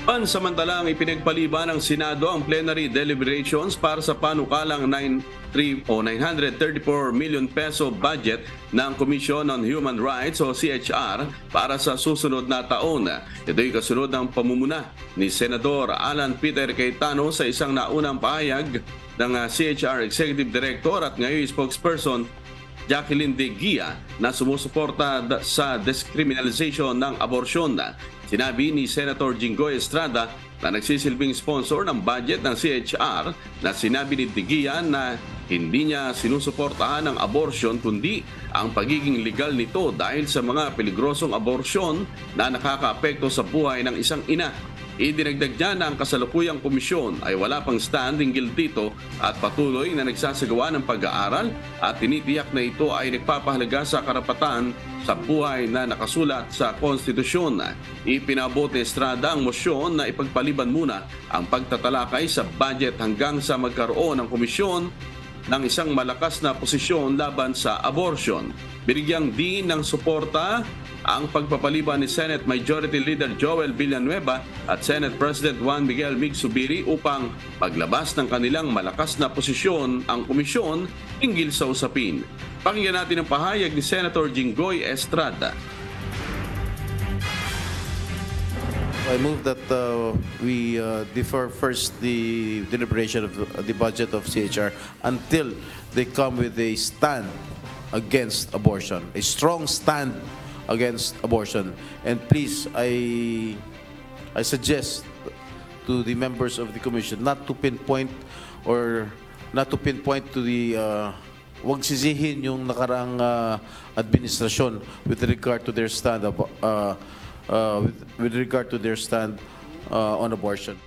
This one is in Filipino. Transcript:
Pansamantalang ipinagpaliban ng Senado ang plenary deliberations para sa panukalang 934 million peso budget ng Commission on Human Rights o CHR para sa susunod na taon. Ito'y kasunod ng pamumuna ni Senador Alan Peter Cayetano sa isang naunang pahayag ng CHR Executive Director at ngayon spokesperson Jacqueline De Guia na sumusuporta sa decriminalization ng abortion. Sinabi ni Senator Jinggoy Estrada na nagsisilbing sponsor ng budget ng CHR na sinabi ni De Guia na hindi niya sinusuportahan ang abortion kundi ang pagiging legal nito dahil sa mga peligrosong abortion na nakakaapekto sa buhay ng isang ina. Idinagdag niya na ang kasalukuyang komisyon ay wala pang stand hinggil dito at patuloy na nagsasagawa ng pag-aaral at tinitiyak na ito ay nagpapahalaga sa karapatan sa buhay na nakasulat sa konstitusyon. Ipinabot ni Estrada ang mosyon na ipagpaliban muna ang pagtatalakay sa budget hanggang sa magkaroon ng komisyon ng isang malakas na posisyon laban sa abortion. Binigyang din ng suporta ang pagpapaliban ni Senate Majority Leader Joel Villanueva at Senate President Juan Miguel Mig-Zubiri upang paglabas ng kanilang malakas na posisyon ang komisyon hinggil sa usapin. Pakinggan natin ang pahayag ni Senator Jinggoy Estrada. I move that we defer first the deliberation of the budget of CHR until they come with a stand against abortion, a strong stand against abortion. And please, I suggest to the members of the commission not to pinpoint to the wag sisihin yung nakarang administrasyon with regard to their stand with regard to their stand on abortion.